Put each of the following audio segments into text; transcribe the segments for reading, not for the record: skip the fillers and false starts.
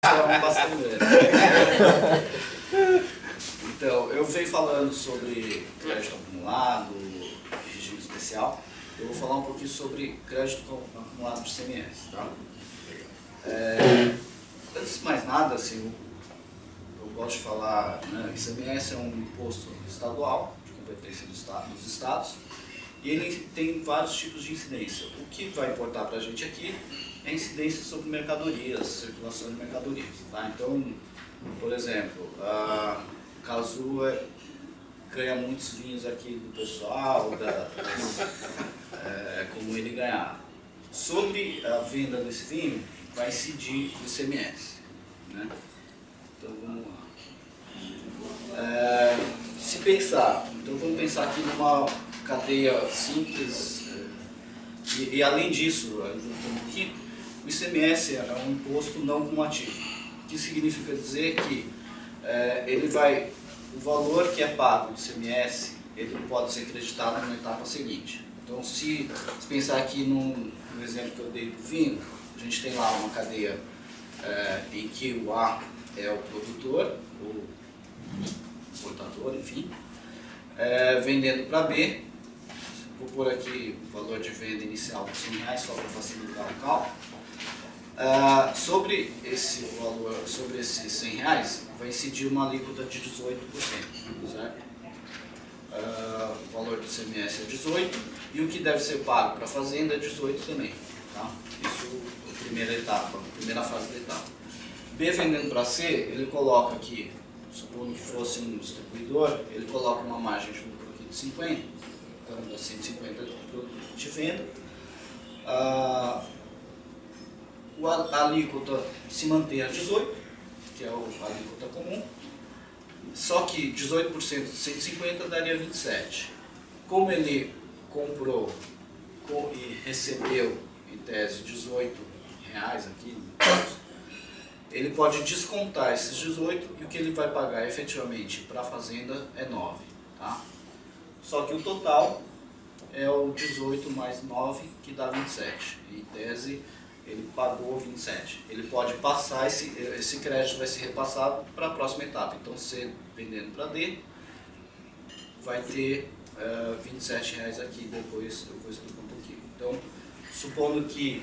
Então, bastante grande. Então, eu venho falando sobre crédito acumulado, regime especial. Eu vou falar um pouquinho sobre crédito acumulado de ICMS, tá? Antes de mais nada, assim, eu gosto de falar, né, ICMS é um imposto estadual, de competência dos estados, e ele tem vários tipos de incidência. O que vai importar para a gente aqui é a incidência sobre mercadorias, circulação de mercadorias, tá? Então, por exemplo, o Cazu ganha muitos vinhos aqui do pessoal, como ele ganhar. Sobre a venda desse vinho, vai incidir o ICMS, né? Então vamos lá. Se pensar, então vamos pensar aqui numa cadeia simples, e além disso, o ICMS é um imposto não cumulativo, o que significa dizer que o valor que é pago de ICMS, ele pode ser creditado na etapa seguinte. Então, se pensar aqui no exemplo que eu dei do vinho, a gente tem lá uma cadeia em que o A é o produtor, o importador, enfim, vendendo para B. Vou pôr aqui o valor de venda inicial de R$100, só para facilitar o cálculo. Sobre esse valor, sobre esses R$100, vai incidir uma alíquota de 18%, certo? O valor do ICMS é 18% e o que deve ser pago para a fazenda é 18% também, tá? Isso é a primeira etapa, a primeira fase da etapa. B vendendo para C, ele coloca aqui, supondo que fosse um distribuidor, ele coloca uma margem de lucro aqui de 50%, então dá 150 de venda. A alíquota se mantém a 18%, que é a alíquota comum, só que 18% de 150 daria 27. Como ele comprou e recebeu, em tese, R$18 aqui, ele pode descontar esses 18 e o que ele vai pagar efetivamente para a fazenda é 9, tá? Só que o total é o 18 mais 9, que dá 27. Em tese, ele pagou 27. Ele pode passar, esse crédito vai ser repassado para a próxima etapa. Então, C vendendo para D, vai ter R$27 aqui, depois eu explico um pouquinho. Então, supondo que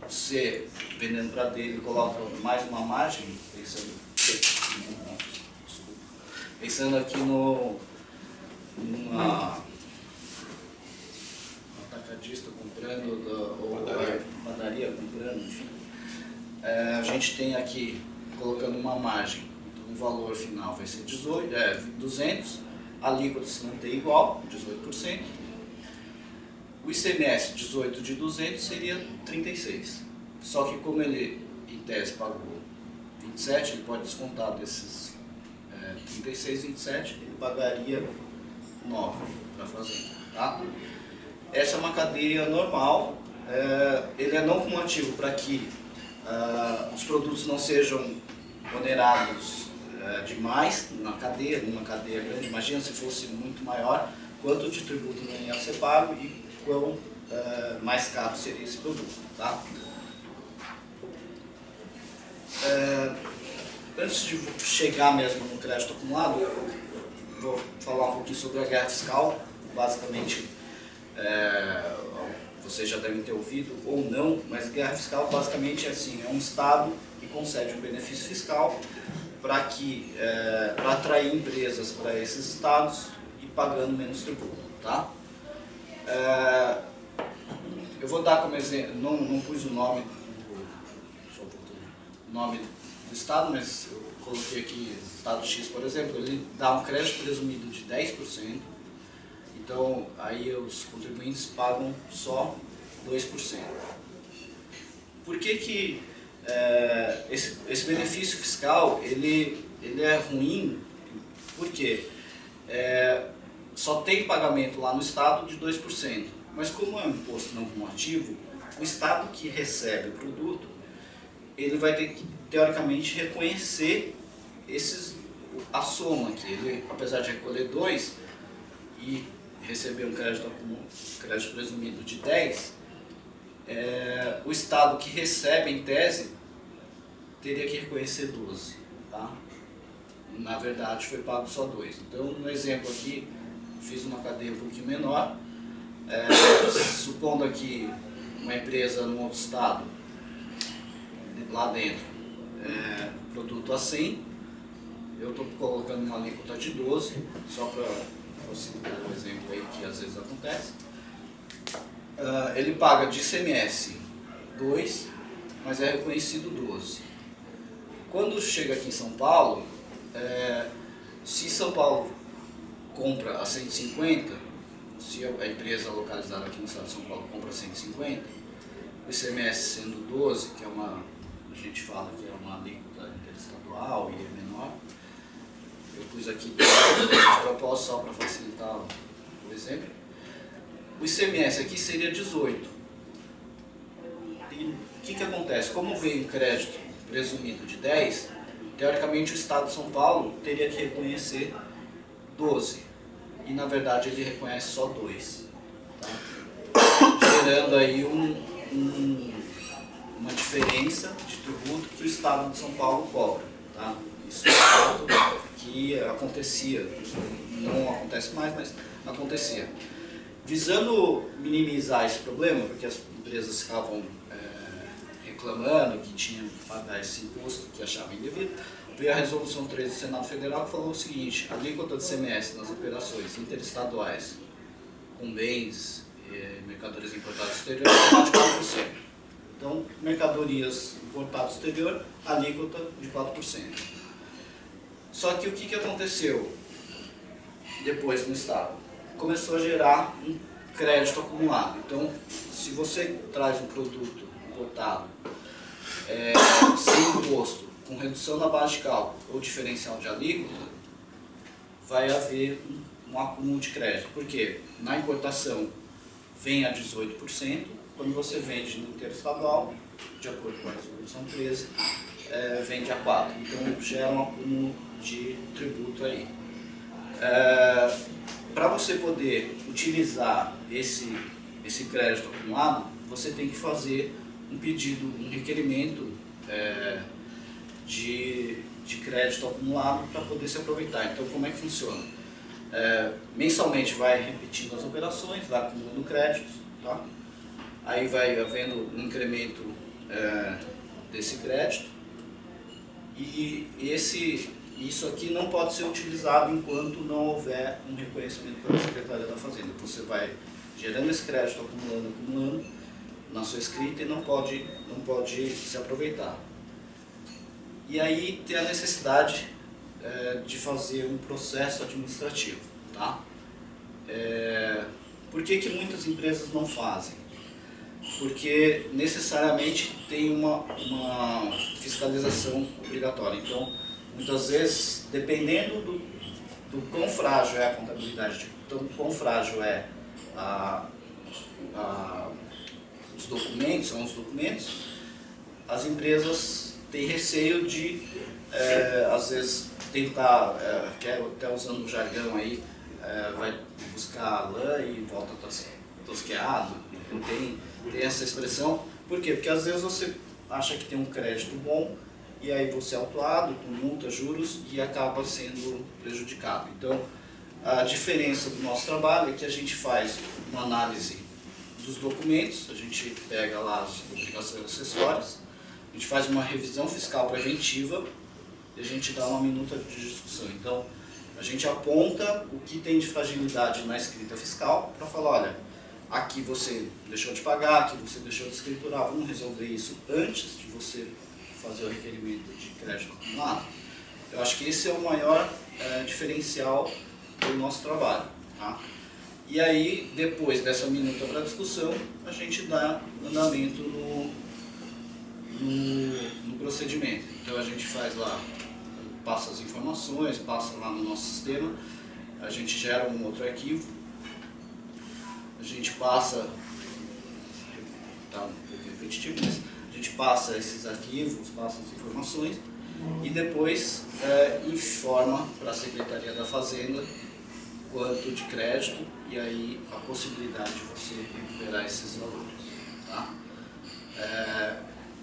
C vendendo para D, ele coloca mais uma margem, pensando aqui numa atacadista comprando, ou padaria comprando, enfim. A gente tem aqui, colocando uma margem, então o valor final vai ser 200, a alíquota se mantém igual, 18%. O ICMS 18 de 200 seria 36. Só que como ele, em tese, pagou 27, ele pode descontar desses 36, 27, ele pagaria 9 para fazer, tá? Essa é uma cadeia normal, ele é não cumulativo para que os produtos não sejam onerados demais numa cadeia grande. Imagina se fosse muito maior, quanto de tributo não ia ser pago e quão mais caro seria esse produto, tá? Antes de chegar mesmo no crédito acumulado, eu vou falar um pouquinho sobre a guerra fiscal. Basicamente, vocês já devem ter ouvido ou não, mas guerra fiscal basicamente é assim, é um Estado que concede um benefício fiscal para atrair empresas para esses estados e pagando menos tributo, tá? Eu vou dar como exemplo, não pus o nome do estado, mas eu coloquei aqui estado X, por exemplo, ele dá um crédito presumido de 10%, então aí os contribuintes pagam só 2%. Por que esse benefício fiscal ele é ruim? Porque só tem pagamento lá no estado de 2%, mas como é um imposto não cumulativo, o estado que recebe o produto, ele vai ter que, teoricamente, reconhecer a soma aqui. Ele, apesar de recolher 2 e receber um crédito presumido de 10, o estado que recebe, em tese, teria que reconhecer 12, tá? Na verdade foi pago só 2. Então, no exemplo aqui, fiz uma cadeia um pouquinho menor, supondo aqui uma empresa num outro estado, lá dentro, produto a 100, eu estou colocando uma alíquota de 12, só para citar um exemplo aí que às vezes acontece. Ele paga de ICMS 2, mas é reconhecido 12. Quando chega aqui em São Paulo, se São Paulo compra a 150, se a empresa localizada aqui no estado de São Paulo compra 150, o ICMS sendo 12, que é a gente fala que é uma alíquota interestadual e é menor, eu pus aqui de propósito só para facilitar o exemplo, o ICMS aqui seria 18. E o que acontece? Como veio um crédito presumido de 10, teoricamente o Estado de São Paulo teria que reconhecer 12. E na verdade ele reconhece só 2. Tá? Gerando aí uma diferença de tributo que o Estado de São Paulo cobra. Tá? Isso é um fato que acontecia, não acontece mais, mas acontecia. Visando minimizar esse problema, porque as empresas ficavam reclamando que tinham que pagar esse imposto que achavam indevido, veio a resolução 3 do Senado Federal que falou o seguinte: a alíquota de ICMS nas operações interestaduais com bens e mercadorias importadas do exterior é de 4%. Então, mercadorias importadas do exterior, alíquota de 4%. Só que o que aconteceu depois no Estado? Começou a gerar um crédito acumulado. Então, se você traz um produto importado sem imposto, com redução na base de cálculo ou diferencial de alíquota, vai haver um acúmulo de crédito. Por quê? Na importação vem a 18%, quando você vende no interestadual, de acordo com a resolução 13, vende a 4%. Então gera um acúmulo de tributo aí. Para você poder utilizar esse crédito acumulado, você tem que fazer um pedido, um requerimento de crédito acumulado para poder se aproveitar. Então, como é que funciona? Mensalmente vai repetindo as operações, vai acumulando créditos, tá? Aí vai havendo um incremento desse crédito e isso aqui não pode ser utilizado enquanto não houver um reconhecimento pela Secretaria da Fazenda. Você vai gerando esse crédito, acumulando na sua escrita e não pode se aproveitar. E aí tem a necessidade de fazer um processo administrativo. Tá? Por que muitas empresas não fazem? Porque necessariamente tem uma fiscalização obrigatória. Então, muitas vezes, dependendo do quão frágil é a contabilidade, do quão frágil os documentos, as empresas têm receio de, às vezes, tentar, até usando o jargão aí, vai buscar lã e volta tosqueado, tem essa expressão. Por quê? Porque às vezes você acha que tem um crédito bom e aí você é autuado com multa, juros e acaba sendo prejudicado. Então, a diferença do nosso trabalho é que a gente faz uma análise dos documentos, a gente pega lá as obrigações acessórias, a gente faz uma revisão fiscal preventiva e a gente dá uma minuta de discussão. Então, a gente aponta o que tem de fragilidade na escrita fiscal para falar, olha, aqui você deixou de pagar, aqui você deixou de escriturar, vamos resolver isso antes de você fazer o requerimento de crédito acumulado. Eu acho que esse é o maior diferencial do nosso trabalho. Tá? E aí, depois dessa minuta para discussão, a gente dá andamento no procedimento. Então a gente faz lá, passa as informações, passa lá no nosso sistema, a gente gera um outro arquivo, a gente passa, tá um pouco repetitivo, mas a gente passa esses arquivos, passa as informações e depois informa para a Secretaria da Fazenda quanto de crédito e aí a possibilidade de você recuperar esses valores. Tá?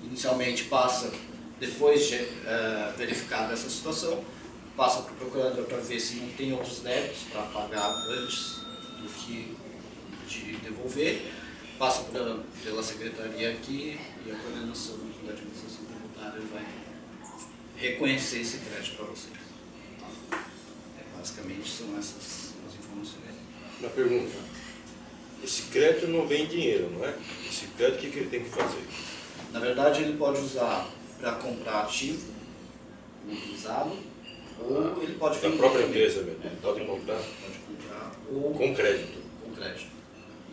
Inicialmente passa Depois de verificada essa situação, passa para o procurador para ver se não tem outros débitos para pagar antes do que de devolver, passa pela secretaria aqui e a coordenação da administração tributária vai reconhecer esse crédito para vocês. Basicamente são essas as informações. Uma pergunta. Esse crédito não vem em dinheiro, não é? Esse crédito, o que ele tem que fazer? Na verdade, ele pode usar para comprar ativo usado, ou ele pode vender. Da própria também. empresa mesmo. Pode comprar. Pode comprar. Ou Com crédito. Com crédito.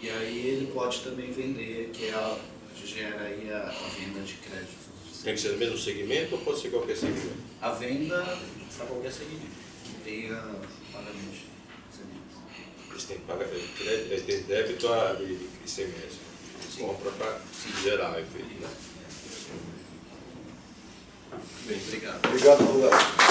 E aí ele pode também vender, que gera aí a venda de créditos. Tem que ser no mesmo segmento ou pode ser qualquer segmento? A venda para qualquer segmento. Tenha pagamento de segmentos. Eles têm que pagar crédito, eles têm débito a ICMS. Compra para gerar efeito, né? Bem, obrigado. Obrigado, advogado.